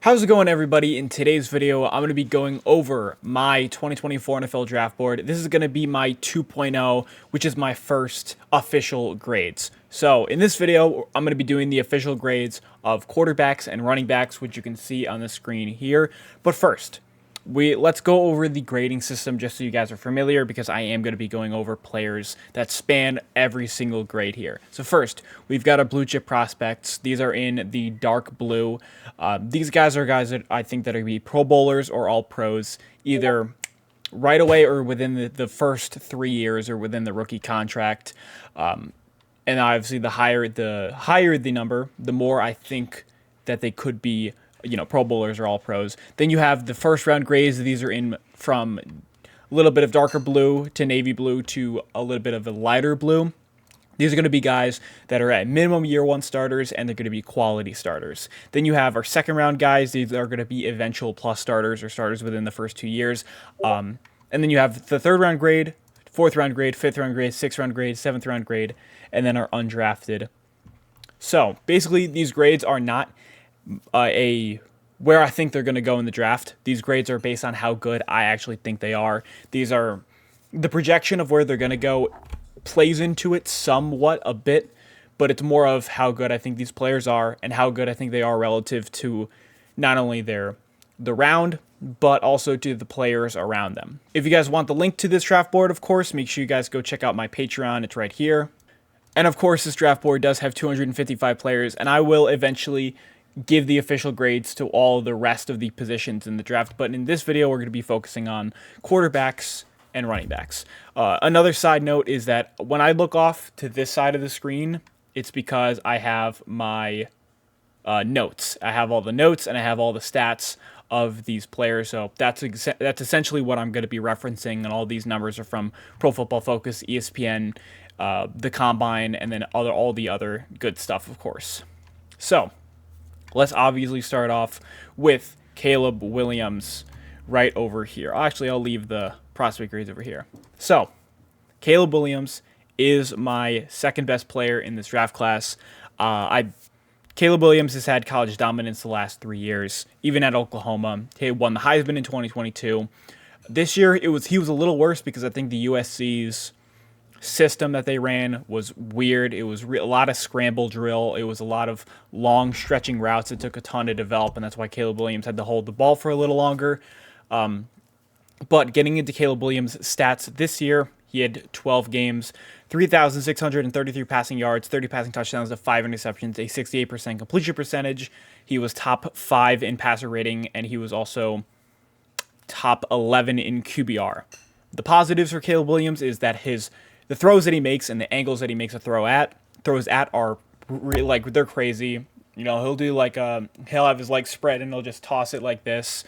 How's it going, everybody? In today's video, I'm going to be going over my 2024 NFL draft board. This is going to be my 2.0, which is my first official grades. So in this video, I'm going to be doing the official grades of quarterbacks and running backs, which you can see on the screen here. But first, let's go over the grading system just so you guys are familiar, because I am going to be going over players that span every single grade here. So first, we've got our blue chip prospects. These are in the dark blue. These guys are guys that I think that are going to be Pro Bowlers or all pros, either right away or within the first 3 years or within the rookie contract. And obviously the higher the number, the more I think that they could be, Pro Bowlers or all pros. Then you have the first round grades. These are in from a little bit of darker blue to navy blue to a little bit of a lighter blue. These are going to be guys that are at minimum year one starters, and they're going to be quality starters. Then you have our second round guys. These are going to be eventual plus starters or starters within the first 2 years. And then you have the third round grade, fourth round grade, fifth round grade, sixth round grade, seventh round grade, and then our undrafted. So basically, these grades are not where I think they're going to go in the draft. These grades are based on how good I actually think they are. These are the projection of where they're going to go plays into it somewhat a bit, but it's more of how good I think these players are and how good I think they are relative to not only the round, but also to the players around them. If you guys want the link to this draft board, of course, make sure you guys go check out my Patreon. It's right here. And of course, this draft board does have 255 players, and I will eventually give the official grades to all the rest of the positions in the draft. But in this video, we're going to be focusing on quarterbacks and running backs. Another side note is that when I look off to this side of the screen, it's because I have my notes. I have all the notes and I have all the stats of these players. So that's essentially what I'm going to be referencing. And all these numbers are from Pro Football Focus, ESPN, the Combine, and then all the other good stuff, of course. So let's obviously start off with Caleb Williams right over here. Actually, I'll leave the prospect grades over here. So Caleb Williams is my second best player in this draft class. Caleb Williams has had college dominance the last 3 years, even at Oklahoma. He won the Heisman in 2022. This year, he was a little worse because I think the USC's system that they ran was weird. It was a lot of scramble drill. It was a lot of long stretching routes. It took a ton to develop, and that's why Caleb Williams had to hold the ball for a little longer. But getting into Caleb Williams' stats this year, he had 12 games, 3,633 passing yards, 30 passing touchdowns to 5 interceptions, a 68% completion percentage. He was top 5 in passer rating, and he was also top 11 in QBR. The positives for Caleb Williams is that the throws that he makes and the angles that he makes throws at are they're crazy. He'll do he'll have his legs spread and he'll just toss it like this.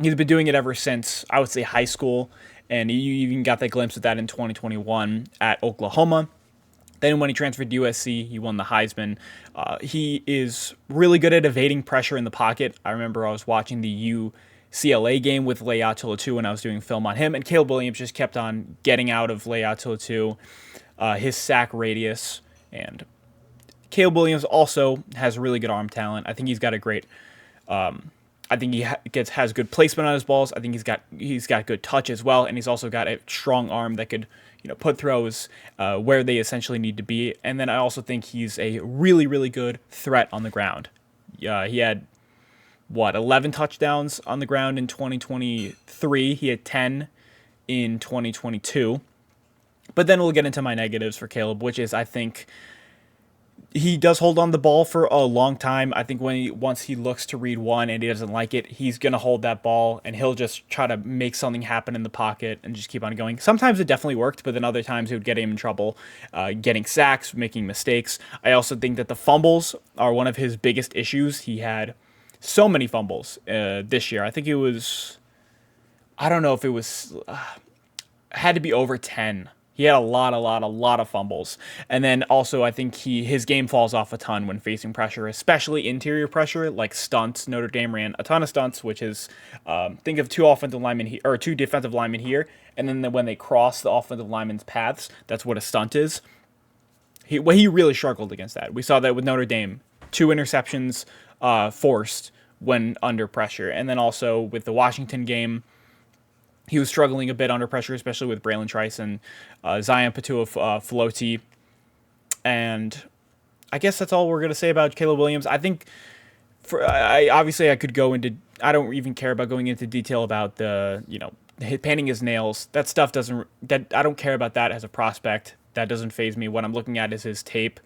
He's been doing it ever since, I would say, high school, and you even got that glimpse of that in 2021 at Oklahoma. Then when he transferred to USC, he won the Heisman. He is really good at evading pressure in the pocket. I remember I was watching the UCLA game with Leia Tolatu when I was doing film on him, and Caleb Williams just kept on getting out of Leia Tolatu, his sack radius, and Caleb Williams also has really good arm talent. I think he's got a great I think he has good placement on his balls. I think he's got good touch as well, and he's also got a strong arm that could put throws where they essentially need to be. And then I also think he's a really, really good threat on the ground. He had 11 touchdowns on the ground in 2023. He had 10 in 2022. But then we'll get into my negatives for Caleb, which is I think he does hold on the ball for a long time. I think once he looks to read one and he doesn't like it, he's going to hold that ball and he'll just try to make something happen in the pocket and just keep on going. Sometimes it definitely worked, but then other times it would get him in trouble, getting sacks, making mistakes. I also think that the fumbles are one of his biggest issues. He had so many fumbles this year. I think it was, I don't know if it was, had to be over 10. He had a lot of fumbles. And then also I think his game falls off a ton when facing pressure, especially interior pressure, like stunts. Notre Dame ran a ton of stunts, which is, think of two defensive linemen here, and then when they cross the offensive linemen's paths, that's what a stunt is. He really struggled against that. We saw that with Notre Dame. 2 interceptions forced when under pressure. And then also with the Washington game, he was struggling a bit under pressure, especially with Braylon Trice and Zion Patua-Filoti. And I guess that's all we're going to say about Caleb Williams. I think I could go into, I don't even care about going into detail about the, painting his nails. That stuff I don't care about that as a prospect. That doesn't faze me. What I'm looking at is his tape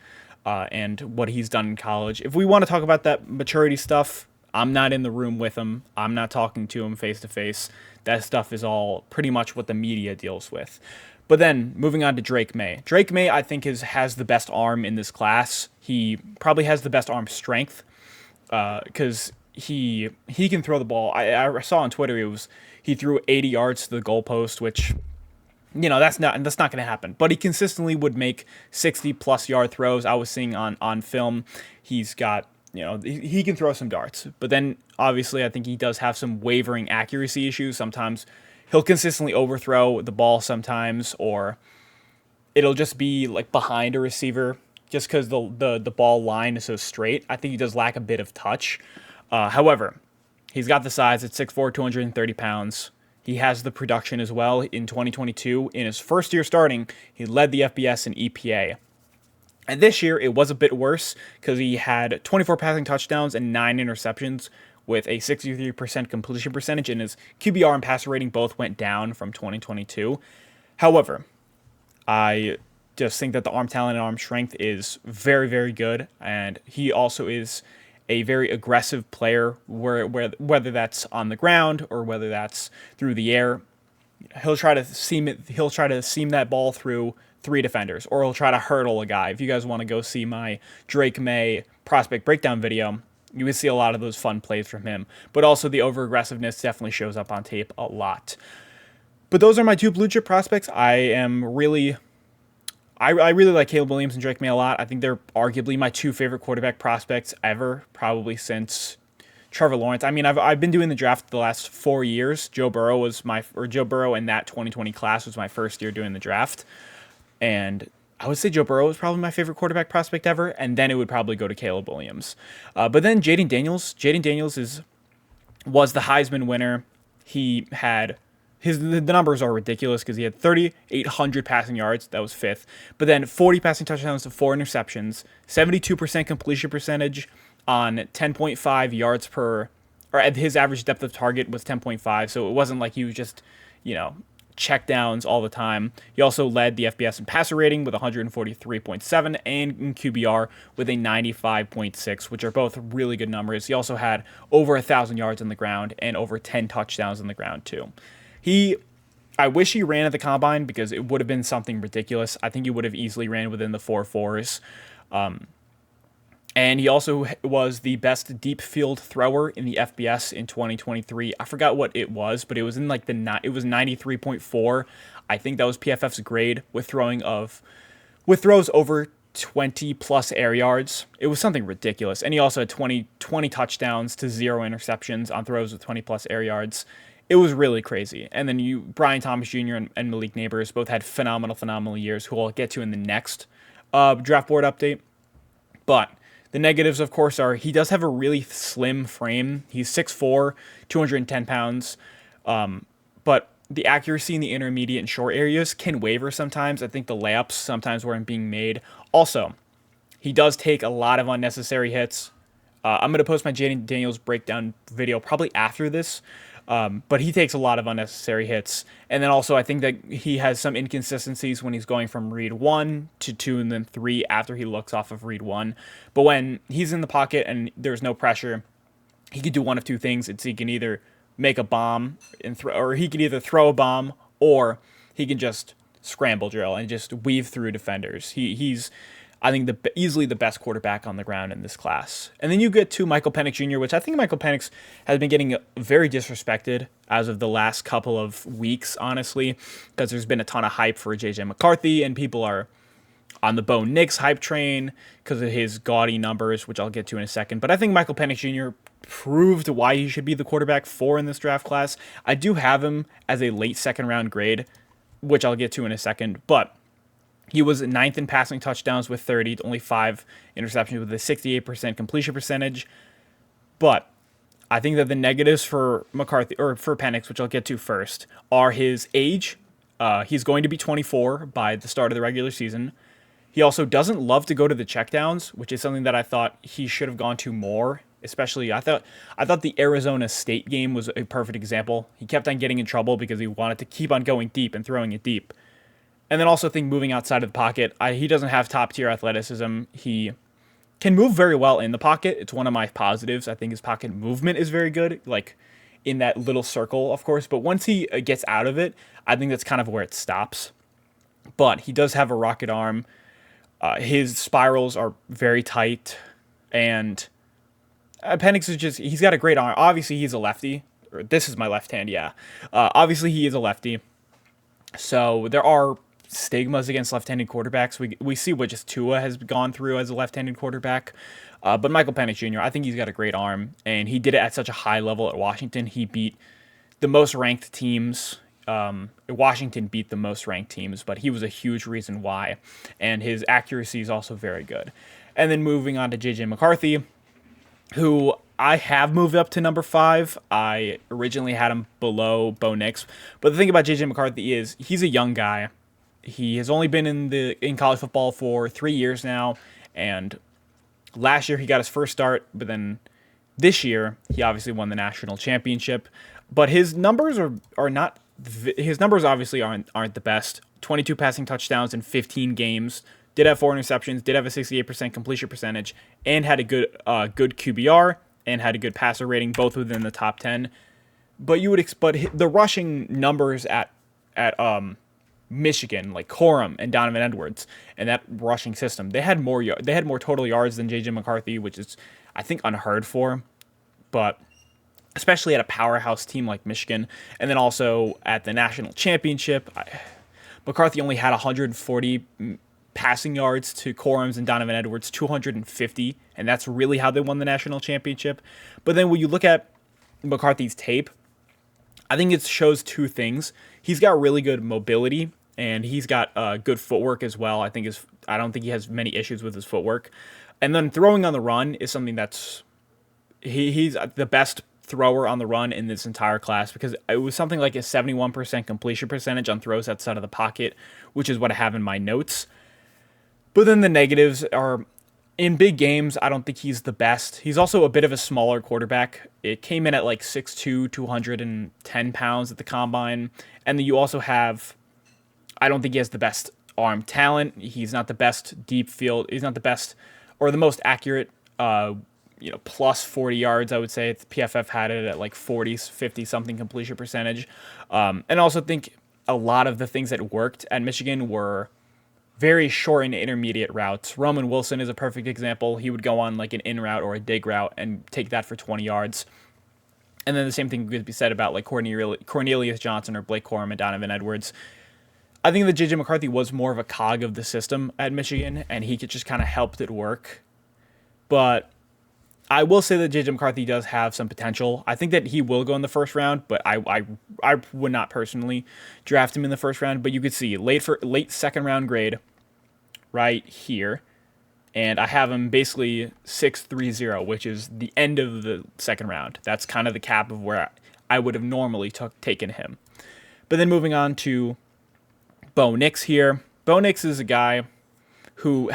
and what he's done in college. If we want to talk about that maturity stuff, I'm not in the room with him. I'm not talking to him face to face. That stuff is all pretty much what the media deals with. But then moving on to Drake May. Drake May, I think, has the best arm in this class. He probably has the best arm strength because he can throw the ball. I saw on Twitter he threw 80 yards to the goalpost, which that's not going to happen. But he consistently would make 60+ yard throws. I was seeing on film. He's got he can throw some darts, but then obviously I think he does have some wavering accuracy issues. Sometimes he'll consistently overthrow the ball sometimes, or it'll just be like behind a receiver just because the ball line is so straight. I think he does lack a bit of touch. However, he's got the size at 6'4", 230 pounds. He has the production as well. In 2022, in his first year starting, he led the FBS in EPA. And this year, it was a bit worse because he had 24 passing touchdowns and 9 interceptions with a 63% completion percentage, and his QBR and passer rating both went down from 2022. However, I just think that the arm talent and arm strength is very, very good, and he also is a very aggressive player, whether that's on the ground or whether that's through the air. He'll try to seam that ball through 3 defenders, or he'll try to hurdle a guy. If you guys want to go see my Drake May prospect breakdown video, you can see a lot of those fun plays from him. But also the over-aggressiveness definitely shows up on tape a lot. But those are my 2 blue chip prospects. I really like Caleb Williams and Drake May a lot. I think they're arguably my 2 favorite quarterback prospects ever, probably since Trevor Lawrence. I mean, I've been doing the draft the last 4 years. Joe Burrow in that 2020 class was my first year doing the draft. And I would say Joe Burrow is probably my favorite quarterback prospect ever, and then it would probably go to Caleb Williams. But then Jayden Daniels was the Heisman winner. He had the numbers are ridiculous because he had 3,800 passing yards. That was 5th. But then 40 passing touchdowns to 4 interceptions, 72% completion percentage on 10.5 yards per, or his average depth of target was 10.5. So it wasn't like he was just, check downs all the time. He also led the FBS in passer rating with 143.7 and in QBR with a 95.6, which are both really good numbers. He also had over 1,000 yards on the ground and over 10 touchdowns on the ground too. I wish he ran at the combine because it would have been something ridiculous. I think he would have easily ran within the 4.4s. And he also was the best deep field thrower in the FBS in 2023. I forgot what it was, but it was in like it was 93.4. I think that was PFF's grade with throws over 20 plus air yards. It was something ridiculous. And he also had 20 touchdowns to 0 interceptions on throws with 20 plus air yards. It was really crazy. And then Brian Thomas Jr. and Malik Nabers both had phenomenal years, who I'll get to in the next draft board update. But the negatives, of course, are he does have a really slim frame. He's 6'4", 210 pounds. But the accuracy in the intermediate and short areas can waver sometimes. I think the layups sometimes weren't being made. Also, he does take a lot of unnecessary hits. I'm going to post my Jayden Daniels breakdown video probably after this. But he takes a lot of unnecessary hits. And then also I think that he has some inconsistencies when he's going from read 1 to 2 and then 3 after he looks off of read 1. But when he's in the pocket and there's no pressure, he could do one of 2 things. He can either make a bomb or he can either throw a bomb, or he can just scramble drill and just weave through defenders. He's I think easily the best quarterback on the ground in this class. And then you get to Michael Penix Jr., which I think Michael Penix has been getting very disrespected as of the last couple of weeks, honestly, because there's been a ton of hype for J.J. McCarthy, and people are on the Bo Nix hype train because of his gaudy numbers, which I'll get to in a second. But I think Michael Penix Jr. proved why he should be the quarterback 4 in this draft class. I do have him as a late second-round grade, which I'll get to in a second, but he was 9th in passing touchdowns with 30, only 5 interceptions with a 68% completion percentage. But I think that the negatives for McCarthy or for Penix, which I'll get to first, are his age. He's going to be 24 by the start of the regular season. He also doesn't love to go to the checkdowns, which is something that I thought he should have gone to more. Especially, I thought the Arizona State game was a perfect example. He kept on getting in trouble because he wanted to keep on going deep and throwing it deep. And then also think moving outside of the pocket. He doesn't have top tier athleticism. He can move very well in the pocket. It's one of my positives. I think his pocket movement is very good, like in that little circle, of course. But once he gets out of it, I think that's kind of where it stops. But he does have a rocket arm. His spirals are very tight. And Penix is he's got a great arm. Obviously, he's a lefty. Or this is my left hand, yeah. Obviously, he is a lefty. So there are stigmas against left-handed quarterbacks. We see what just Tua has gone through as a left-handed quarterback. But Michael Penix Jr., I think he's got a great arm, and he did it at such a high level at Washington. He beat the most ranked teams. Washington beat the most ranked teams, but he was a huge reason why. And his accuracy is also very good. And then moving on to J.J. McCarthy, who I have moved up to number 5. I originally had him below Bo Nix. But the thing about J.J. McCarthy is he's a young guy. He has only been in college football for 3 years now, and last year he got his first start, but then this year he obviously won the national championship. But his numbers are not his numbers obviously aren't the best. 22 passing touchdowns in 15 games. Did have 4 interceptions. Did have a 68% completion percentage, and had a good QBR and had a good passer rating, both within the top 10. But the rushing numbers at Michigan, like Corum and Donovan Edwards, and that rushing system, they had more total yards than J.J. McCarthy, which is, I think, unheard for. But especially at a powerhouse team like Michigan, and then also at the national championship, McCarthy only had 140 passing yards to Corum's and Donovan Edwards 250, and that's really how they won the national championship. But then when you look at McCarthy's tape, I think it shows 2 things. He's got really good mobility, and he's got good footwork as well. I don't think he has many issues with his footwork. And then throwing on the run is something that's he's the best thrower on the run in this entire class, because it was something like a 71% completion percentage on throws outside of the pocket, which is what I have in my notes. But then the negatives are, in big games, I don't think he's the best. He's also a bit of a smaller quarterback. It came in at like 6'2", 210 pounds at the combine. And then you also have, I don't think he has the best arm talent. He's not the best deep field. He's not the best or the most accurate, plus 40 yards, I would say. PFF had it at like 40, 50-something completion percentage. And I also think a lot of the things that worked at Michigan were very short and intermediate routes. Roman Wilson is a perfect example. He would go on like an in route or a dig route and take that for 20 yards. And then the same thing could be said about like Cornelius Johnson or Blake Corum and Donovan Edwards. I think that J.J. McCarthy was more of a cog of the system at Michigan, and he could just kind of helped it work. But I will say that J.J. McCarthy does have some potential. I think that he will go in the first round, but I would not personally draft him in the first round. But you could see late second round grade right here, and I have him basically 6.30, which is the end of the second round. That's kind of the cap of where I would have normally taken him. But then moving on to Bo Nix here. Bo Nix is a guy who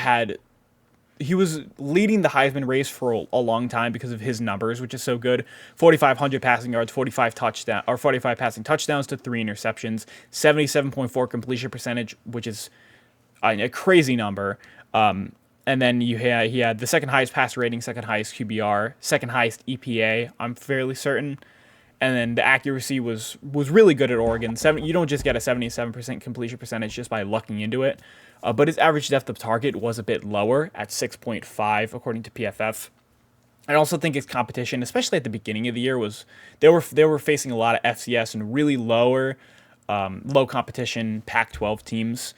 he was leading the Heisman race for a long time because of his numbers, which is so good. 4,500 passing yards, 45 passing touchdowns to 3 interceptions, 77.4 completion percentage, which is a crazy number. And then he had the second highest passer rating, second highest QBR, second highest EPA, I'm fairly certain. And then the accuracy was really good at Oregon. You don't just get a 77% completion percentage just by lucking into it. But his average depth of target was a bit lower at 6.5, according to PFF. I also think his competition, especially at the beginning of the year, was they were facing a lot of FCS and really low competition Pac-12 teams.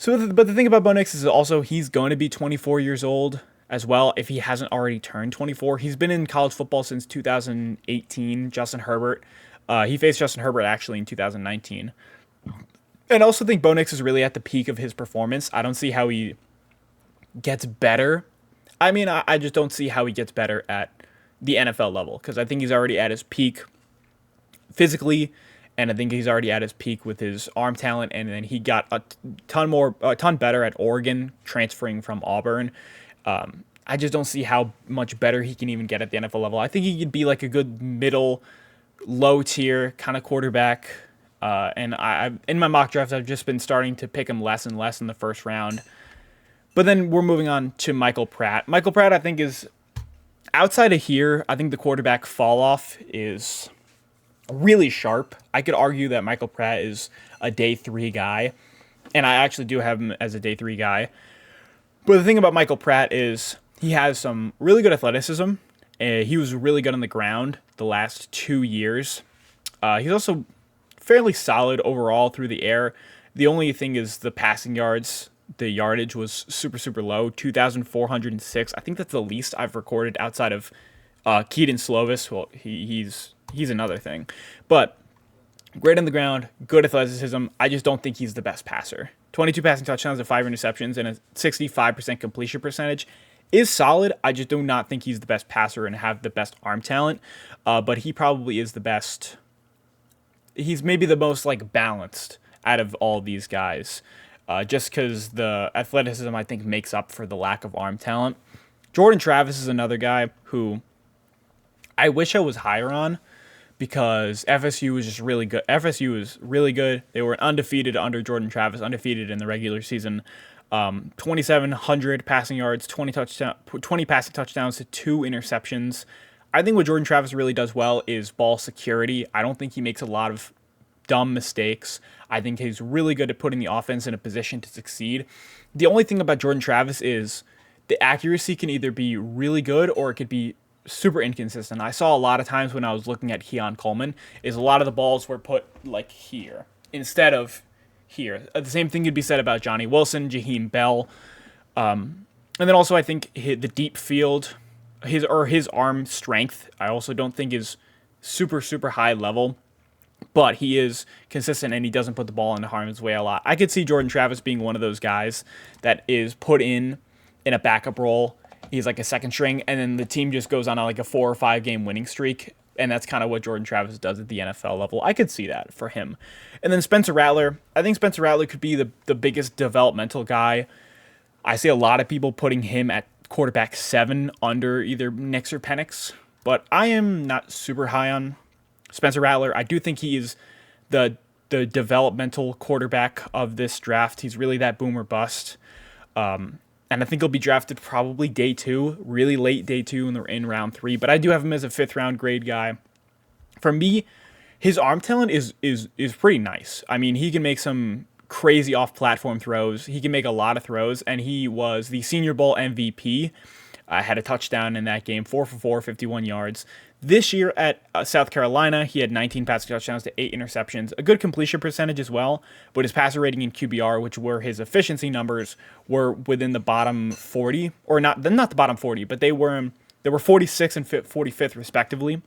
But the thing about Bo Nix is also he's going to be 24 years old as well, if he hasn't already turned 24. He's been in college football since 2018. Justin Herbert. He faced Justin Herbert actually in 2019. And I also think Bo Nix is really at the peak of his performance. I don't see how he gets better. I mean, I just don't see how he gets better at the NFL level, because I think he's already at his peak physically, and I think he's already at his peak with his arm talent. And then he got a ton better at Oregon, transferring from Auburn. I just don't see how much better he can even get at the NFL level. I think he could be like a good middle, low tier kind of quarterback. And in my mock drafts, I've just been starting to pick him less and less in the first round. But then we're moving on to Michael Pratt. Michael Pratt, I think, is outside of here. I think the quarterback fall off is really sharp. I could argue that Michael Pratt is a day 3 guy, and I actually do have him as a day 3 guy. But the thing about Michael Pratt is he has some really good athleticism. He was really good on the ground the last 2 years. He's also fairly solid overall through the air. The only thing is the passing yards. The yardage was super, super low, 2,406. I think that's the least I've recorded outside of Keaton Slovis. Well, he's another thing. But great on the ground, good athleticism. I just don't think he's the best passer. 22 passing touchdowns and 5 interceptions and a 65% completion percentage is solid. I just do not think he's the best passer and have the best arm talent. But he probably is the best. He's maybe the most like balanced out of all these guys. Just because the athleticism, I think, makes up for the lack of arm talent. Jordan Travis is another guy who I wish I was higher on, because FSU was just really good. FSU was really good. They were undefeated under Jordan Travis, undefeated in the regular season. 2,700 passing yards, 20 passing touchdowns to 2 interceptions. I think what Jordan Travis really does well is ball security. I don't think he makes a lot of dumb mistakes. I think he's really good at putting the offense in a position to succeed. The only thing about Jordan Travis is the accuracy can either be really good or it could be super inconsistent. I saw a lot of times when I was looking at Keon Coleman is a lot of the balls were put like here instead of here. The same thing could be said about Johnny Wilson, Jaheim Bell. And then also I think the deep field, his arm strength, I also don't think is super, super high level. But he is consistent and he doesn't put the ball into harm's way a lot. I could see Jordan Travis being one of those guys that is put in a backup role. He's like a second string, and then the team just goes on like a 4 or 5 game winning streak. And that's kind of what Jordan Travis does at the NFL level. I could see that for him. And then Spencer Rattler. I think Spencer Rattler could be the biggest developmental guy. I see a lot of people putting him at quarterback 7 under either Nix or Penix. But I am not super high on Spencer Rattler. I do think he is the developmental quarterback of this draft. He's really that boom or bust. And I think he'll be drafted probably day 2, really late day 2 in round 3. But I do have him as a 5th round grade guy. For me, his arm talent is pretty nice. I mean, he can make some crazy off-platform throws. He can make a lot of throws, and he was the Senior Bowl MVP. Had a touchdown in that game, 4 for 4, 51 yards. This year at South Carolina, he had 19 passing touchdowns to 8 interceptions, a good completion percentage as well, but his passer rating in QBR, which were his efficiency numbers, were within the bottom 40, or not the bottom 40, but they were 46th and 45th respectively.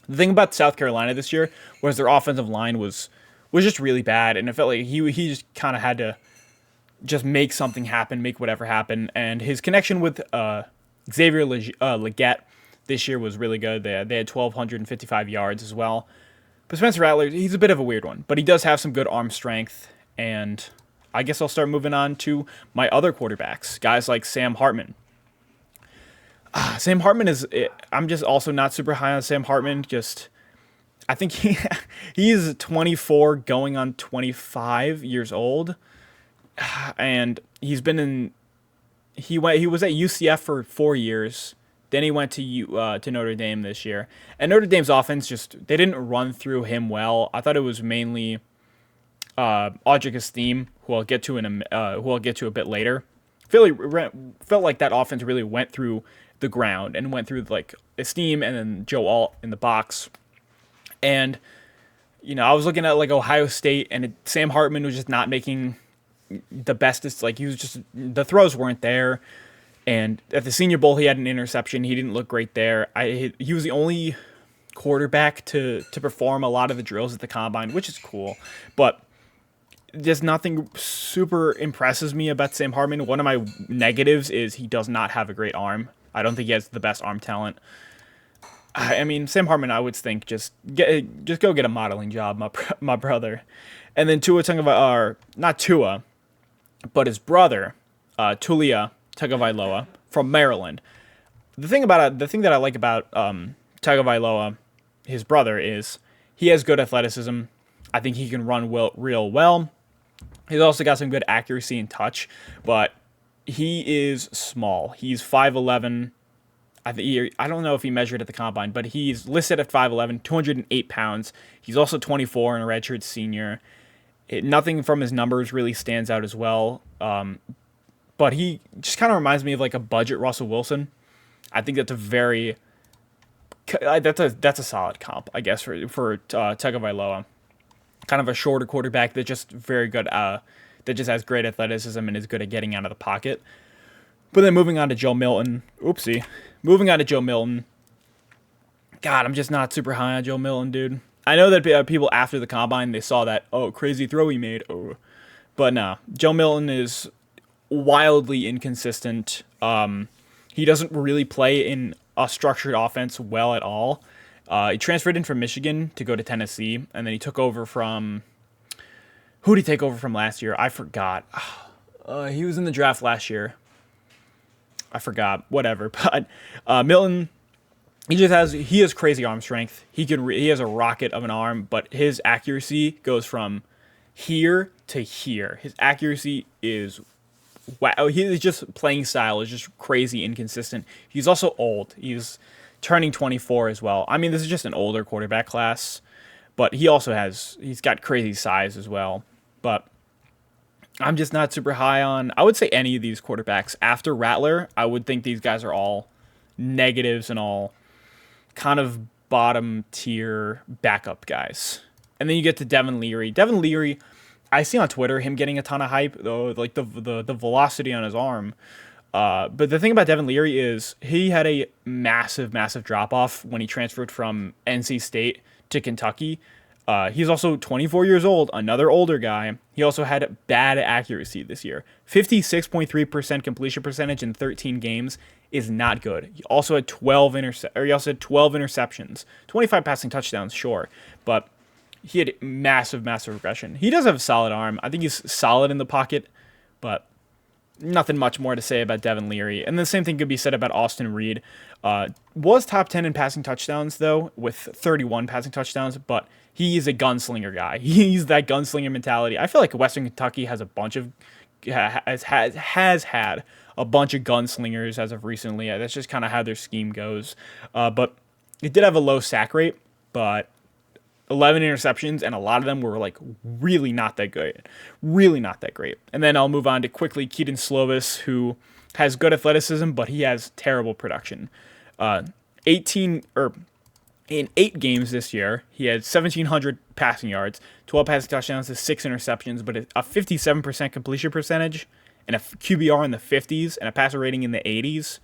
The thing about South Carolina this year was their offensive line was just really bad, and it felt like he just kind of had to just make something happen, make whatever happen, and his connection with Xavier Legette this year was really good. They had 1,255 yards as well. But Spencer Rattler, he's a bit of a weird one, but he does have some good arm strength, and I guess I'll start moving on to my other quarterbacks, guys like Sam Hartman. Sam Hartman I'm just also not super high on Sam Hartman. I think he is 24 going on 25 years old, and he was at UCF for 4 years. Then he went to Notre Dame this year. And Notre Dame's offense they didn't run through him well. I thought it was mainly Audric Estime, who I'll get to a bit later. Felt like that offense really went through the ground and went through like Estime and then Joe Alt in the box. And I was looking at like Ohio State, and Sam Hartman was just not making the bestest. Like the throws weren't there. And at the Senior Bowl, he had an interception. He didn't look great there. He was the only quarterback to perform a lot of the drills at the combine, which is cool. But just nothing super impresses me about Sam Hartman. One of my negatives is he does not have a great arm. I don't think he has the best arm talent. I mean, Sam Hartman, I would think just go get a modeling job, my brother, and then Tua Tagovailoa, or not Tua, but his brother, Tulia Tagovailoa from Maryland. The thing that I like about Tagovailoa, his brother, is he has good athleticism. I think he can run real well. He's also got some good accuracy and touch, but he is small. He's 5'11". I don't know if he measured at the combine, but he's listed at 5'11", 208 pounds. He's also 24 and a redshirt senior. Nothing from his numbers really stands out as well. But he just kind of reminds me of like a budget Russell Wilson. I think that's a solid comp, I guess, for Tagovailoa. Kind of a shorter quarterback that just very good, that just has great athleticism and is good at getting out of the pocket. But then moving on to Joe Milton. Oopsie. Moving on to Joe Milton. God, I'm just not super high on Joe Milton, dude. I know that people after the combine, they saw that, oh, crazy throw he made. Oh. But nah, Joe Milton is wildly inconsistent. He doesn't really play in a structured offense well at all. He transferred in from Michigan to go to Tennessee, and then he took over from... Who did he take over from last year? I forgot. He was in the draft last year. I forgot. Whatever. But Milton, he has crazy arm strength. He has a rocket of an arm, but his accuracy goes from here to here. His accuracy is wow. His just playing style is just crazy inconsistent. He's also old. He's turning 24 as well. I mean, this is just an older quarterback class, but he's got crazy size as well. But I'm just not super high on, I would say, any of these quarterbacks. After Rattler, I would think these guys are all negatives and all kind of bottom tier backup guys. And then you get to Devin Leary. Devin Leary, I see on Twitter him getting a ton of hype, though, like the velocity on his arm. But the thing about Devin Leary is he had a massive drop off when he transferred from NC State to Kentucky. He's also 24 years old, another older guy. He also had bad accuracy this year. 56.3% completion percentage in 13 games is not good. He also had 12 interceptions, 25 passing touchdowns, sure, but he had massive regression. He does have a solid arm. I think he's solid in the pocket, but nothing much more to say about Devin Leary. And the same thing could be said about Austin Reed. Was top 10 in passing touchdowns, though, with 31 passing touchdowns, but he's a gunslinger guy. He's that gunslinger mentality. I feel like Western Kentucky has had a bunch of gunslingers as of recently. That's just kind of how their scheme goes. But it did have a low sack rate, but 11 interceptions, and a lot of them were like really not that good. Really not that great. And then I'll move on to quickly Keaton Slovis, who has good athleticism, but he has terrible production. In 8 games this year, he had 1,700 passing yards, 12 passing touchdowns to 6 interceptions, but a 57% completion percentage and a QBR in the 50s and a passer rating in the 80s.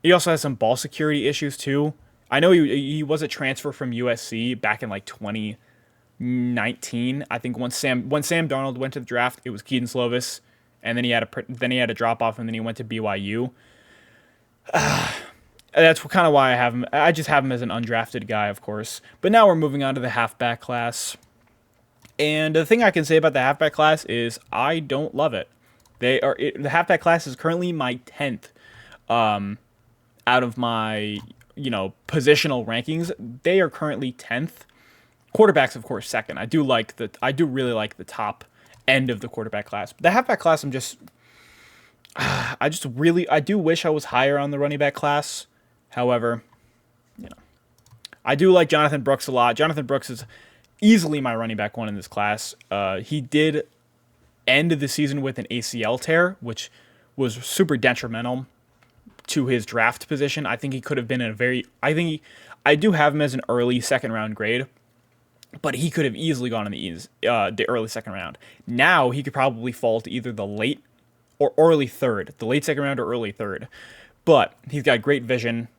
He also has some ball security issues too. I know he was a transfer from USC back in like 2019. I think when Sam Darnold went to the draft, it was Keaton Slovis, and then he had a drop off, and then he went to BYU. That's kind of why I have him. I just have him as an undrafted guy, of course. But now we're moving on to the halfback class. And the thing I can say about the halfback class is I don't love it. The halfback class is currently my 10th out of my, positional rankings. They are currently 10th. Quarterbacks, of course, second. I do really like the top end of the quarterback class. But the halfback class, I do wish I was higher on the running back class. However, I do like Jonathan Brooks a lot. Jonathan Brooks is easily my running back one in this class. He did end the season with an ACL tear, which was super detrimental to his draft position. I think he could have been I do have him as an early second round grade, but he could have easily gone in the early second round. Now he could probably fall to either the late or early third, the late second round or early third. But he's got great vision.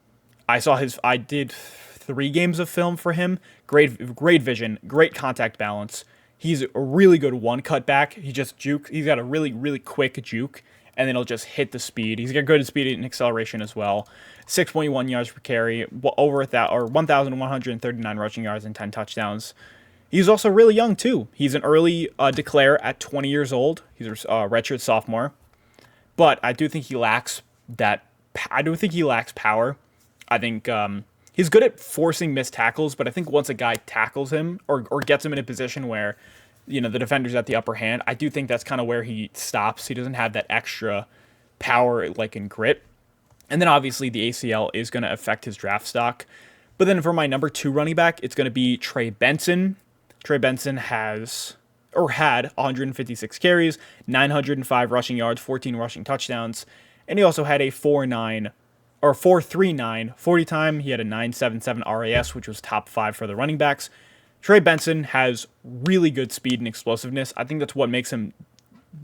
I did 3 games of film for him. Great vision, great contact balance. He's a really good one cut back. He just juke. He's got a really quick juke, and then he'll just hit the speed. He's got good speed and acceleration as well. 6.1 yards per carry, over 1,139 rushing yards and 10 touchdowns. He's also really young too. He's an early declare at 20 years old. He's a redshirt sophomore, but I do think he lacks that. I do think he lacks power. I think he's good at forcing missed tackles, but I think once a guy tackles him or gets him in a position where, the defender's at the upper hand, I do think that's kind of where he stops. He doesn't have that extra power like in grit. And then obviously the ACL is going to affect his draft stock. But then for my number 2 running back, it's going to be Trey Benson. Trey Benson had 156 carries, 905 rushing yards, 14 rushing touchdowns, and he also had a 4.39 40 time. He had a 9.77 RAS, which was top 5 for the running backs. Trey Benson has really good speed and explosiveness. I think that's what makes him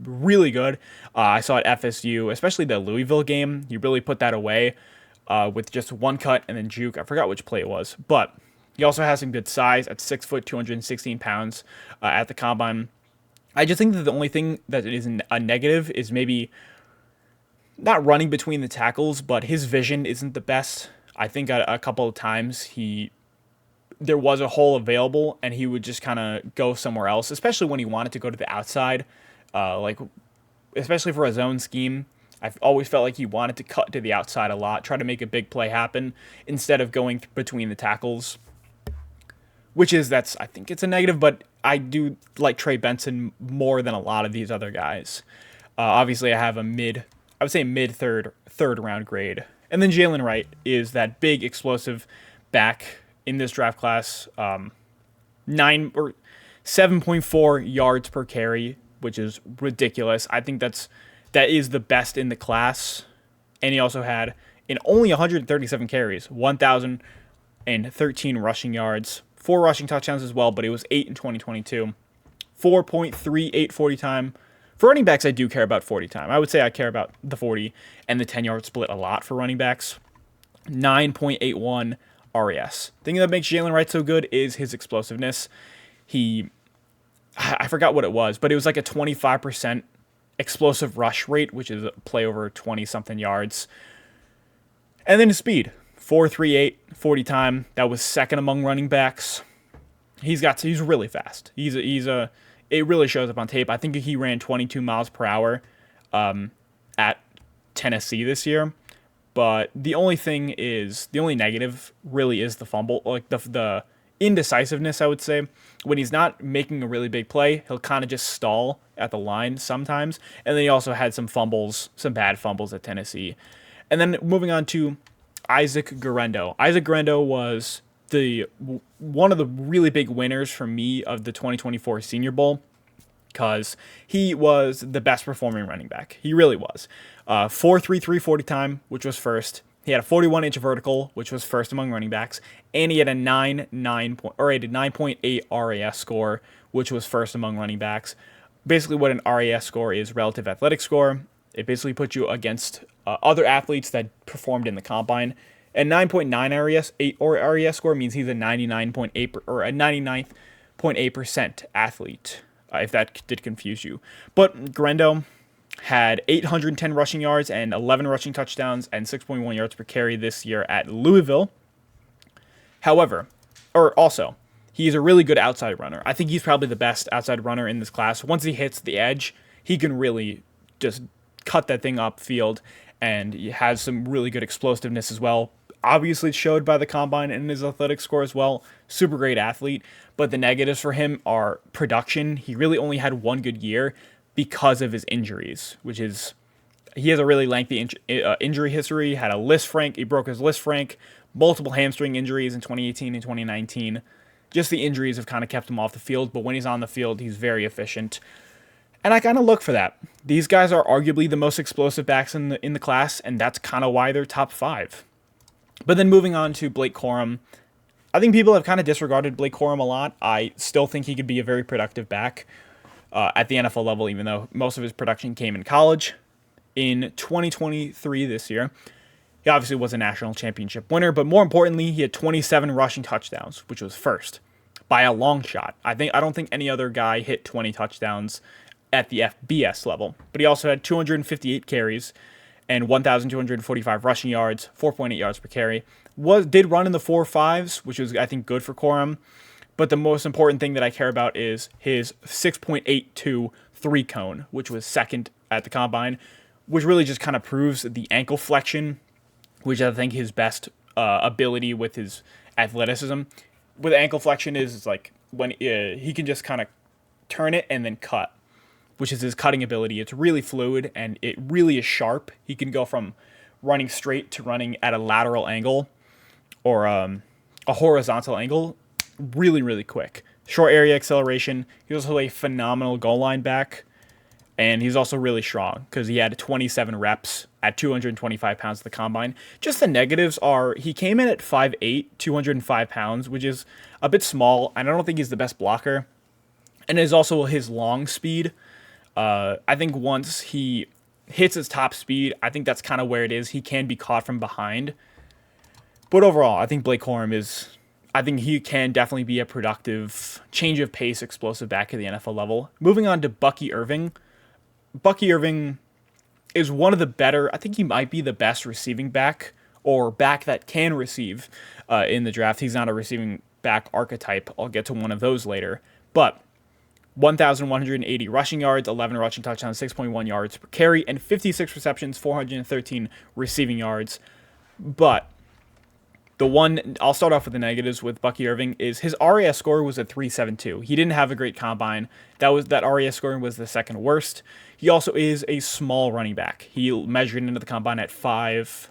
really good. I saw at FSU, especially the Louisville game, he really put that away with just one cut and then juke. I forgot which play it was, but he also has some good size at 6 foot, 216 pounds at the combine. I just think that the only thing that is a negative is maybe not running between the tackles, but his vision isn't the best. I think a couple of times there was a hole available and he would just kind of go somewhere else, especially when he wanted to go to the outside, especially for a zone scheme. I've always felt like he wanted to cut to the outside a lot, try to make a big play happen instead of going between the tackles, I think it's a negative, but I do like Trey Benson more than a lot of these other guys. Obviously I have mid third round grade. And then Jalen Wright is that big explosive back in this draft class, 7.4 yards per carry, which is ridiculous. I think that is the best in the class. And he also had, in only 137 carries, 1,013 rushing yards, 4 rushing touchdowns as well, but it was 8 in 2022. 4.38 40 time. For running backs, I do care about 40 time. I would say I care about the 40 and the 10-yard split a lot for running backs. 9.81 RAS. The thing that makes Jalen Wright so good is his explosiveness. I forgot what it was, but it was like a 25% explosive rush rate, which is a play over 20-something yards. And then his speed, 4.38 40 time. That was second among running backs. He's really fast. It really shows up on tape. I think he ran 22 miles per hour at Tennessee this year. But the only negative really is the fumble, like the indecisiveness, I would say. When he's not making a really big play, he'll kind of just stall at the line sometimes. And then he also had some bad fumbles at Tennessee. And then moving on to Isaac Guerendo. Isaac Guerendo was one of the really big winners for me of the 2024 Senior Bowl, because he was the best performing running back. He really was. 4.33 40 time, which was first. He had a 41-inch vertical, which was first among running backs, and he had a 9.8 RAS score, which was first among running backs. Basically, what an RAS score is, relative athletic score. It basically puts you against other athletes that performed in the combine. A 9.9 RAS score means he's a 99.8 or a 99.8% athlete. If that did confuse you. But Guerendo had 810 rushing yards and 11 rushing touchdowns and 6.1 yards per carry this year at Louisville. Also, he's a really good outside runner. I think he's probably the best outside runner in this class. Once he hits the edge, he can really just cut that thing upfield, and he has some really good explosiveness as well. Obviously showed by the combine and his athletic score as well. Super great athlete. But the negatives for him are production. He really only had one good year because of his injuries, he has a really lengthy injury history. He had a Lisfranc frank. He broke his Lisfranc frank, multiple hamstring injuries in 2018 and 2019. Just the injuries have kind of kept him off the field. But when he's on the field, he's very efficient. And I kind of look for that. These guys are arguably the most explosive backs in the class, and that's kind of why they're top 5. But then moving on to Blake Corum, I think people have kind of disregarded Blake Corum a lot. I still think he could be a very productive back at the NFL level, even though most of his production came in college. In 2023, this year, he obviously was a national championship winner, but more importantly, he had 27 rushing touchdowns, which was first by a long shot. I don't think any other guy hit 20 touchdowns at the FBS level. But he also had 258 carries and 1,245 rushing yards, 4.8 yards per carry. Did run in the 4.5s, which was, I think, good for Corum. But the most important thing that I care about is his 6.82 three cone, which was second at the combine, which really just kind of proves the ankle flexion, which I think his best ability with his athleticism. With ankle flexion is like when he can just kind of turn it and then cut, which is his cutting ability. It's really fluid and it really is sharp. He can go from running straight to running at a lateral angle or a horizontal angle really, really quick. Short area acceleration. He's also a phenomenal goal line back. And he's also really strong because he had 27 reps at 225 pounds at the combine. Just the negatives are he came in at 5'8", 205 pounds, which is a bit small. And I don't think he's the best blocker. And is also his long speed. I think once he hits his top speed, I think that's kind of where it is. He can be caught from behind. But overall, I think Blake Corum I think he can definitely be a productive, change of pace, explosive back at the NFL level. Moving on to Bucky Irving. Bucky Irving is one of the better, I think he might be the best receiving back, or back that can receive in the draft. He's not a receiving back archetype. I'll get to one of those later. But 1,180 rushing yards, 11 rushing touchdowns, 6.1 yards per carry, and 56 receptions, 413 receiving yards. But the one, I'll start off with the negatives with Bucky Irving, is his RAS score was a 3.72. He didn't have a great combine. That RAS score was the second worst. He also is a small running back. He measured into the combine at 5'9",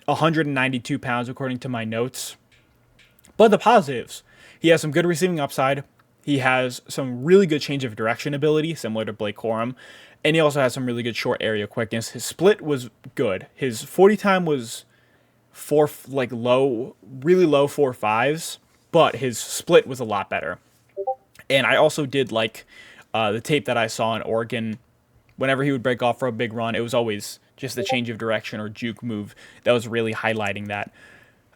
192 pounds according to my notes. But the positives, he has some good receiving upside. He has some really good change of direction ability, similar to Blake Corum. And he also has some really good short area quickness. His split was good. His 40 time was really low 4.5s, but his split was a lot better. And I also did like the tape that I saw in Oregon. Whenever he would break off for a big run, it was always just the change of direction or juke move that was really highlighting that.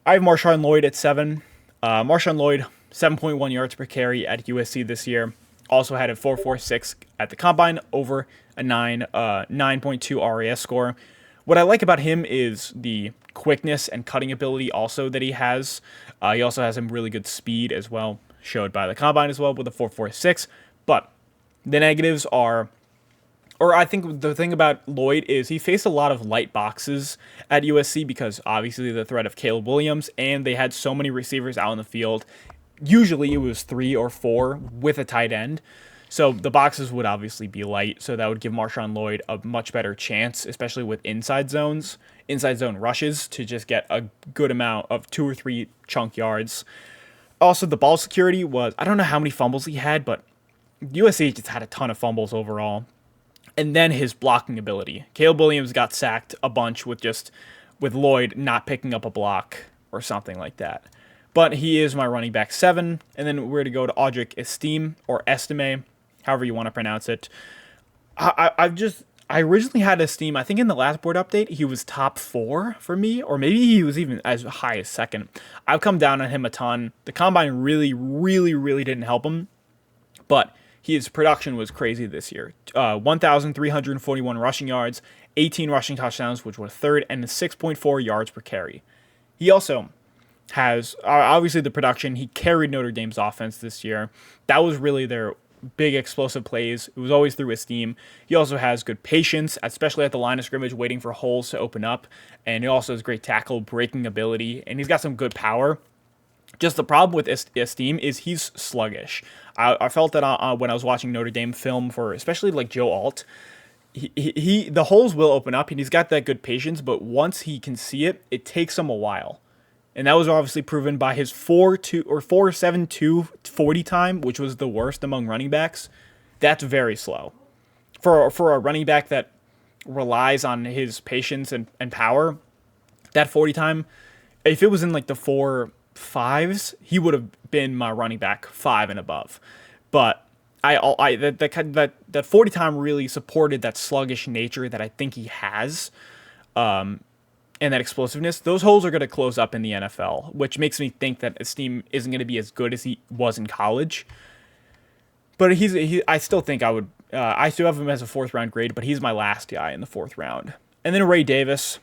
I have Marshawn Lloyd at 7. Marshawn Lloyd, 7.1 yards per carry at USC this year. Also had a 4.46 at the combine, over a 9.2 RAS score. What I like about him is the quickness and cutting ability also that he has. He also has some really good speed as well, showed by the combine as well with a 4.46. But the negatives are, or I think the thing about Lloyd is he faced a lot of light boxes at USC because obviously the threat of Caleb Williams, and they had so many receivers out in the field. Usually it was 3 or 4 with a tight end. So the boxes would obviously be light, so that would give Marshawn Lloyd a much better chance, especially with inside zone rushes, to just get a good amount of 2 or 3 chunk yards. Also, the ball security was, I don't know how many fumbles he had, but USC just had a ton of fumbles overall. And then his blocking ability. Caleb Williams got sacked a bunch with Lloyd not picking up a block or something like that. But he is my running back 7. And then we're to go to Audric Estime, or Estime, however you want to pronounce it. I originally had Estime, I think in the last board update, he was top 4 for me, or maybe he was even as high as 2nd. I've come down on him a ton. The combine really, really, really didn't help him, but his production was crazy this year. 1,341 rushing yards, 18 rushing touchdowns, which were third, and 6.4 yards per carry. He also has, obviously the production, he carried Notre Dame's offense this year. That was really their big explosive plays. It was always through Estime. He also has good patience, especially at the line of scrimmage, waiting for holes to open up. And he also has great tackle breaking ability, and he's got some good power. Just the problem with Estime is he's sluggish. I felt that when I was watching Notre Dame film for especially like Joe Alt, the holes will open up, and he's got that good patience, but once he can see it, it takes him a while. And that was obviously proven by his 4.72 40 time, which was the worst among running backs. That's very slow. For a running back that relies on his patience and power, that 40 time, if it was in like the 4.5s, he would have been my running back 5 and above. But that 40 time really supported that sluggish nature that I think he has. And that explosiveness, those holes are going to close up in the NFL, which makes me think that Estime isn't going to be as good as he was in college. But I still think I still have him as a fourth round grade, but he's my last guy in the fourth round. And then Ray Davis.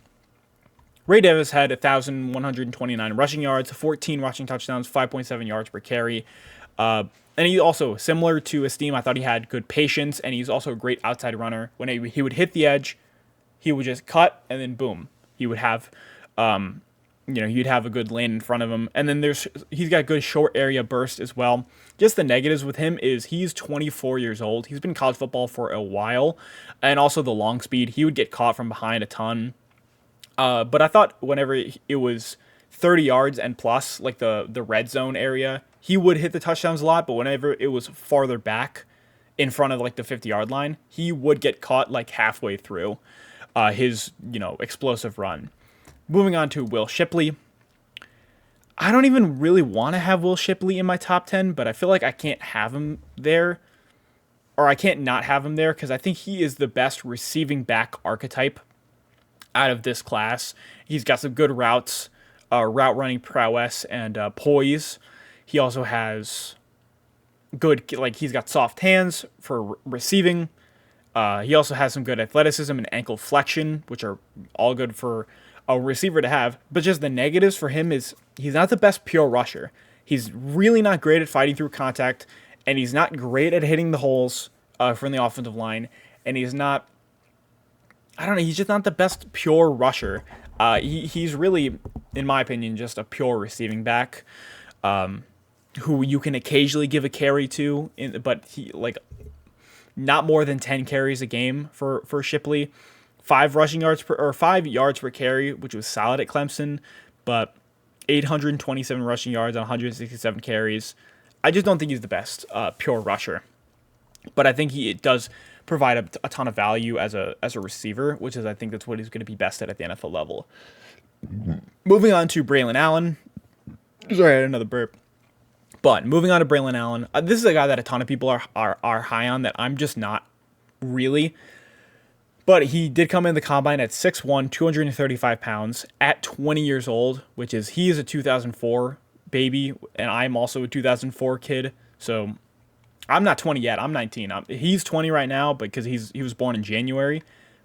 Ray Davis had 1,129 rushing yards, 14 rushing touchdowns, 5.7 yards per carry. And he also, similar to Esteem, I thought he had good patience, and he's also a great outside runner. When he would hit the edge, he would just cut, and then boom, he would have, he'd have a good lane in front of him. And then he's got good short area burst as well. Just the negatives with him is he's 24 years old. He's been in college football for a while, and also the long speed. He would get caught from behind a ton. But I thought whenever it was 30 yards and plus, like the red zone area, he would hit the touchdowns a lot. But whenever it was farther back in front of like the 50-yard line, he would get caught like halfway through his explosive run. Moving on to Will Shipley. I don't even really want to have Will Shipley in my top 10, but I feel like I can't have him there, or I can't not have him there, because I think he is the best receiving back archetype out of this class. He's got some good route running prowess and poise. He also has good, he's got soft hands for receiving. He also has some good athleticism and ankle flexion, which are all good for a receiver to have. But just the negatives for him is he's not the best pure rusher. He's really not great at fighting through contact, and he's not great at hitting the holes from the offensive line, and he's not, he's just not the best pure rusher. He's really, in my opinion, just a pure receiving back who you can occasionally give a carry to, but he not more than 10 carries a game for Shipley. 5 yards per carry, which was solid at Clemson, but 827 rushing yards on 167 carries. I just don't think he's the best pure rusher, but I think he does provide a ton of value as a receiver, which is, I think that's what he's going to be best at the NFL level. Moving on to Braylon Allen. Sorry, I had another burp. But moving on to Braylon Allen, this is a guy that a ton of people are high on that I'm just not really. But he did come in the combine at 6'1", 235 pounds at 20 years old, which is, he is a 2004 baby, and I'm also a 2004 kid. So I'm not 20 yet. I'm 19. He's 20 right now because he was born in January,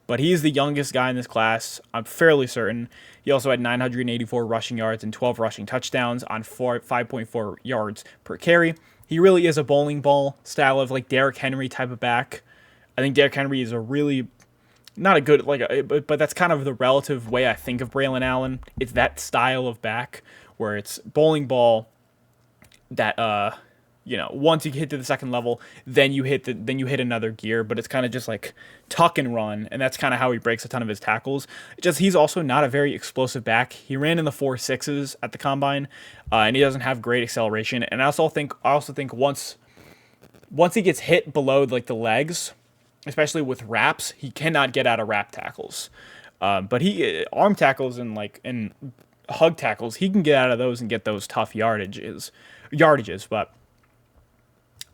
but he's the youngest guy in this class. I'm fairly certain. He also had 984 rushing yards and 12 rushing touchdowns on 5.4 yards per carry. He really is a bowling ball style of Derrick Henry type of back. I think Derrick Henry is a really not a good but that's kind of the relative way I think of Braylon Allen. It's that style of back where it's bowling ball that once you get to the second level, then you hit another gear, but it's kind of just like tuck and run, and that's kind of how he breaks a ton of his tackles. He's also not a very explosive back. He ran in the 4.6s at the combine, and he doesn't have great acceleration. And I also think once he gets hit below the legs, especially with wraps, he cannot get out of wrap tackles. But he arm tackles and hug tackles, he can get out of those and get those tough yardages. But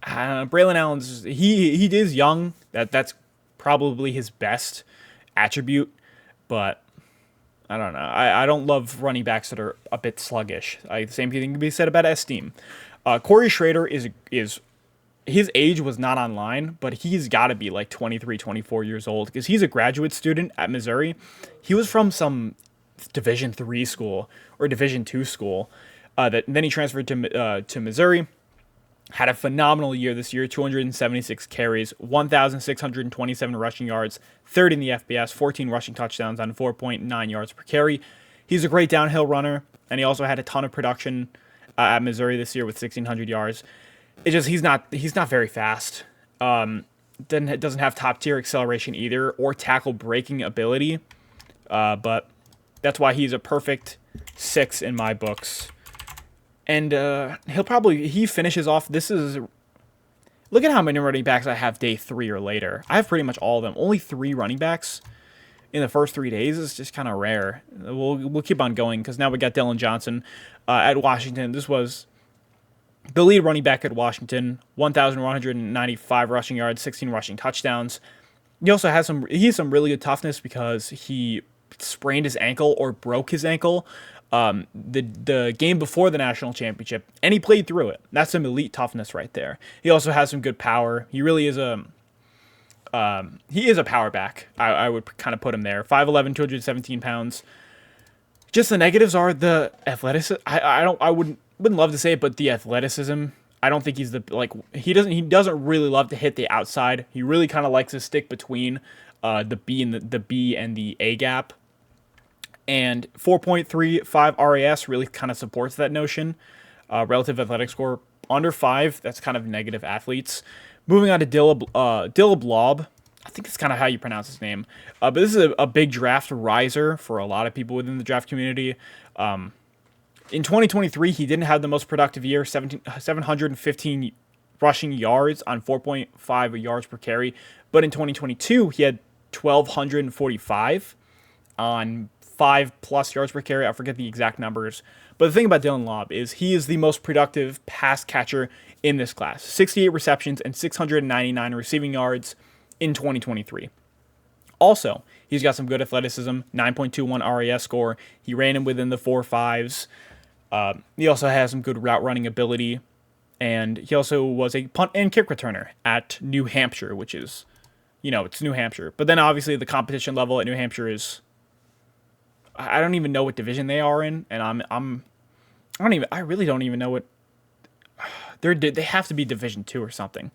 Braylon Allen's he is young. That's probably his best attribute. But I don't know. I don't love running backs that are a bit sluggish. The same thing can be said about Esteem. Corey Schrader is his age was not online, but he's got to be 23, 24 years old because he's a graduate student at Missouri. He was from some Division III school or Division II school. Then he transferred to Missouri. Had a phenomenal year this year, 276 carries, 1,627 rushing yards, third in the FBS, 14 rushing touchdowns on 4.9 yards per carry. He's a great downhill runner, and he also had a ton of production at Missouri this year with 1,600 yards. It's just he's not very fast. Doesn't have top tier acceleration either or tackle breaking ability. But that's why he's a perfect 6 in my books. And he finishes off. Look at how many running backs I have day 3 or later. I have pretty much all of them. Only 3 running backs in the first 3 days is just kind of rare. We'll keep on going because now we got Dillon Johnson at Washington. This was the lead running back at Washington, 1,195 rushing yards, 16 rushing touchdowns. He also has some really good toughness because he sprained his ankle or broke his ankle the game before the national championship, and he played through it. That's some elite toughness right there. He also has some good power. He really is a power back. I would kind of put him there. 5'11", 217 pounds. Just the negatives are the athleticism. I wouldn't love to say it, but the athleticism. I don't think he's he doesn't really love to hit the outside. He really kind of likes to stick between the B and the A gap. And 4.35 RAS really kind of supports that notion. Relative athletic score under 5. That's kind of negative athletes. Moving on to Dillab Lob. I think it's kind of how you pronounce his name. But this is a big draft riser for a lot of people within the draft community. In 2023, he didn't have the most productive year, 715 rushing yards on 4.5 yards per carry. But in 2022, he had 1,245 on 5+ yards per carry. I forget the exact numbers. But the thing about Dylan Lobb is he is the most productive pass catcher in this class. 68 receptions and 699 receiving yards in 2023. Also, he's got some good athleticism, 9.21 RAS score. He ran him within the 4.5s. He also has some good route running ability. And he also was a punt and kick returner at New Hampshire, which is, it's New Hampshire. But then obviously the competition level at New Hampshire is, I don't even know what division they are in. And I really don't even know what, they have to be Division 2 or something.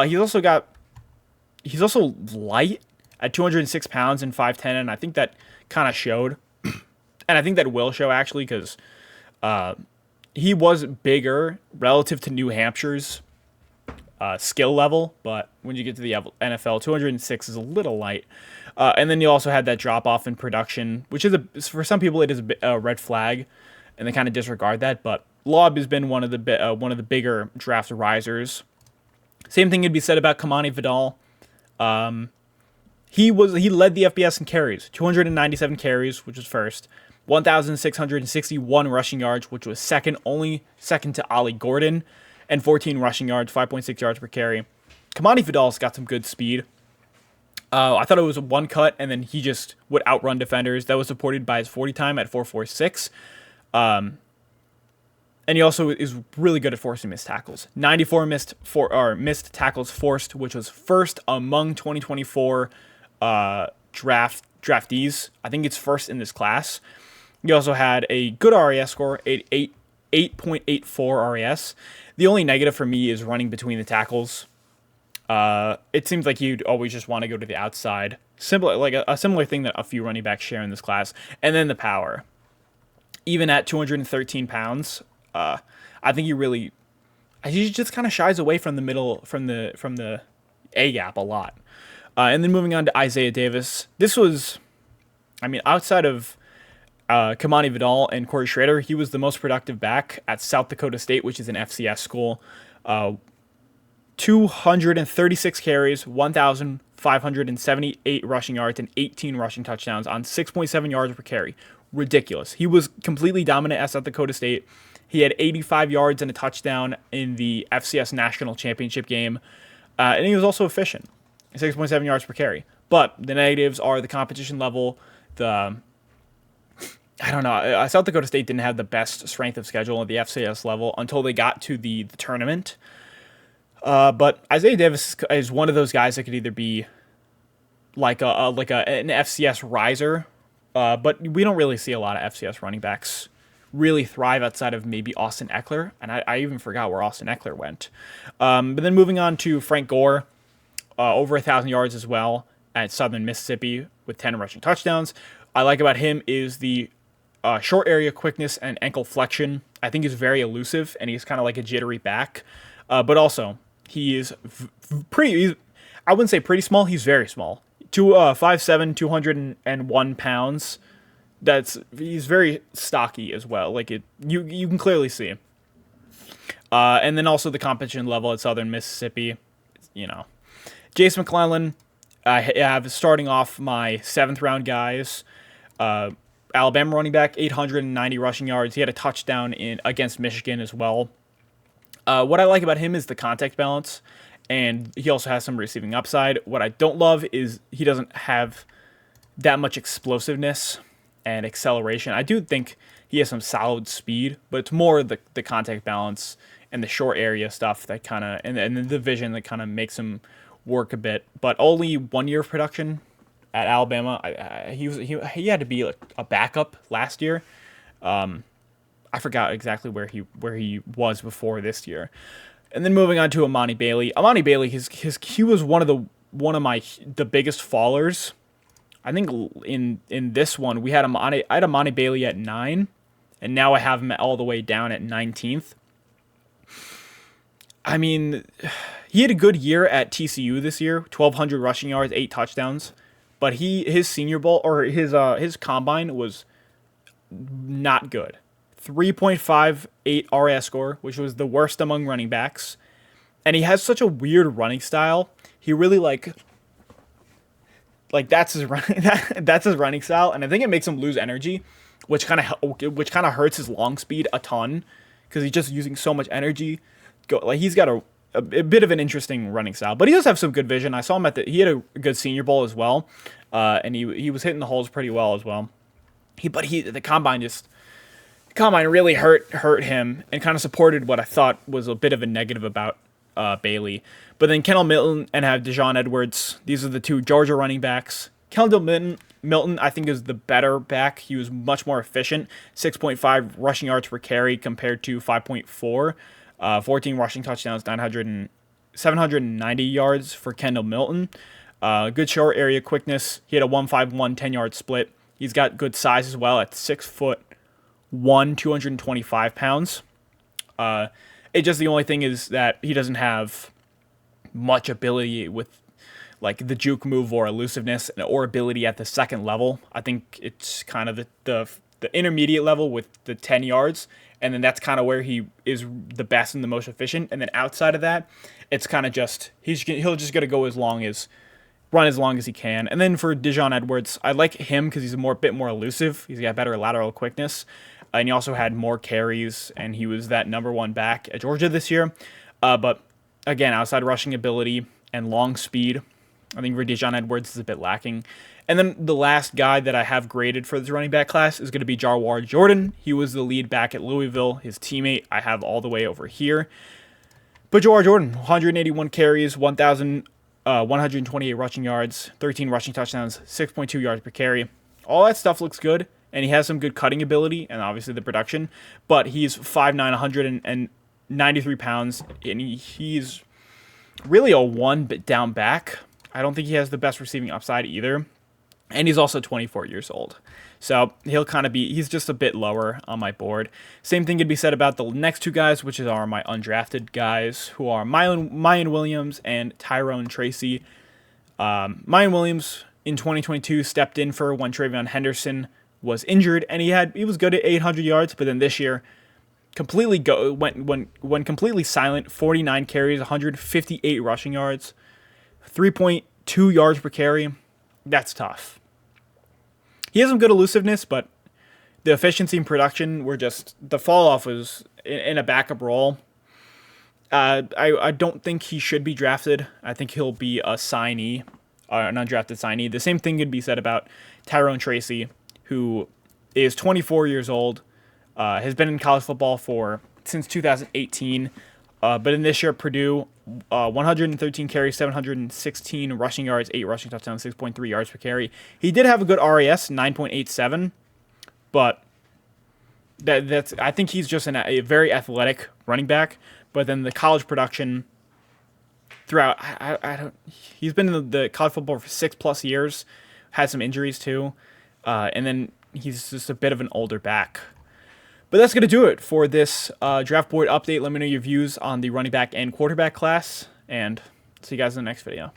He's also light at 206 pounds and 5'10", and I think that kind of showed. And I think that will show, actually, because he was bigger relative to New Hampshire's skill level, but when you get to the NFL, 206 is a little light. And then you also had that drop-off in production, which is, for some people, it is a red flag, and they kind of disregard that, but Lobb has been one of the bigger draft risers. Same thing could be said about Kamani Vidal. He led the FBS in carries, 297 carries, which was first, 1,661 rushing yards, which was second to Ollie Gordon, and 14 rushing yards, 5.6 yards per carry. Kamani Vidal's got some good speed. I thought it was a one cut, and then he just would outrun defenders. That was supported by his 40 time at 4.46. And he also is really good at forcing missed tackles. 94 missed tackles forced, which was first among 2024 draftees. I think it's first in this class. He also had a good RAS score, 8.84 RAS. The only negative for me is running between the tackles. It seems like you'd always just want to go to the outside. A similar thing that a few running backs share in this class. And then the power. Even at 213 pounds, I think he just kind of shies away from the middle, from the A gap a lot. And then moving on to Isaiah Davis. This was, outside of Kamani Vidal and Corey Schrader, he was the most productive back at South Dakota State, which is an FCS school. 236 carries, 1,578 rushing yards, and 18 rushing touchdowns on 6.7 yards per carry. Ridiculous. He was completely dominant at South Dakota State. He had 85 yards and a touchdown in the FCS National Championship game. And he was also efficient, 6.7 yards per carry. But the negatives are the competition level, South Dakota State didn't have the best strength of schedule at the FCS level until they got to the tournament. But Isaiah Davis is one of those guys that could either be like an FCS riser, but we don't really see a lot of FCS running backs really thrive outside of maybe Austin Eckler, and I even forgot where Austin Eckler went. But then moving on to Frank Gore, over 1,000 yards as well at Southern Mississippi with 10 rushing touchdowns. I like about him is the short area quickness and ankle flexion. I think he's very elusive, and he's kind of like a jittery back. But also, he is I wouldn't say pretty small, he's very small. 5'7", 201 pounds. He's very stocky as well. You can clearly see. And then also the competition level at Southern Mississippi, Jace McClellan, I have starting off my 7th round guys. Alabama running back, 890 rushing yards. He had a touchdown against Michigan as well. What I like about him is the contact balance, and he also has some receiving upside. What I don't love is he doesn't have that much explosiveness and acceleration. I do think He has some solid speed, but it's more the contact balance and the short area stuff that kind of and the vision that kind of makes him work a bit. But only 1 year of production at Alabama. He had to be like a backup last year. I forgot exactly where he was before this year. And then moving on to Amani Bailey. Amani Bailey, he was one of the biggest fallers. I think in this one I had Amani Bailey at 9, and now I have him all the way down at 19th. I mean, he had a good year at TCU this year, 1,200 rushing yards, 8 touchdowns. But his Senior Bowl or his combine was not good. 3.58 RAS score, which was the worst among running backs. And he has such a weird running style. He really like that's his running style, and I think it makes him lose energy, which kind of hurts his long speed a ton because he's just using so much energy. He's got a bit of an interesting running style, but he does have some good vision. I saw him he had a good Senior Bowl as well, and he was hitting the holes pretty well as well. The combine really hurt him and kind of supported what I thought was a bit of a negative about Bailey. But then Kendall Milton and have Dejon Edwards. These are the two Georgia running backs. Kendall Milton, I think, is the better back. He was much more efficient. 6.5 rushing yards per carry compared to 5.4. 14 rushing touchdowns, 790 yards for Kendall Milton. Good short area quickness. He had a 1.51 10-yard split. He's got good size as well at 6'1", 225 pounds. It just the only thing is that he doesn't have much ability with like the juke move or elusiveness or ability at the second level. I think it's kind of the intermediate level with the 10 yards, and then that's kind of where he is the best and the most efficient. And then outside of that, it's kind of just he'll just gotta go run as long as he can. And then for Dejon Edwards, I like him because he's a bit more elusive. He's got better lateral quickness. And he also had more carries, and he was that number 1 back at Georgia this year. But again, outside rushing ability and long speed, I think Dejon Edwards is a bit lacking. And then the last guy that I have graded for this running back class is going to be Jawhar Jordan. He was the lead back at Louisville. His teammate I have all the way over here. But Jawhar Jordan, 181 carries, 1,128 rushing yards, 13 rushing touchdowns, 6.2 yards per carry. All that stuff looks good. And he has some good cutting ability and obviously the production. But he's 5'9", 193 pounds. And he's really a one-down back. I don't think he has the best receiving upside either. And he's also 24 years old. So he'll kind of he's just a bit lower on my board. Same thing could be said about the next two guys, which are my undrafted guys, who are Mayan Williams and Tyrone Tracy. Mayan Williams in 2022 stepped in for when TreVeyon Henderson was injured, and he was good at 800 yards, but then this year went completely silent. 49 carries, 158 rushing yards, 3.2 yards per carry. That's tough. He has some good elusiveness, but the efficiency and production were just the fall off was in a backup role. I don't think he should be drafted. I think he'll be a signee, an undrafted signee. The same thing could be said about Tyrone Tracy, who is 24 years old, has been in college football since 2018, but in this year, Purdue, 113 carries, 716 rushing yards, 8 rushing touchdowns, 6.3 yards per carry. He did have a good RAS, 9.87, but I think he's just a very athletic running back. But then the college production throughout, he's been in the college football for 6+ years, had some injuries too. And then he's just a bit of an older back. But that's going to do it for this draft board update. Let me know your views on the running back and quarterback class, and see you guys in the next video.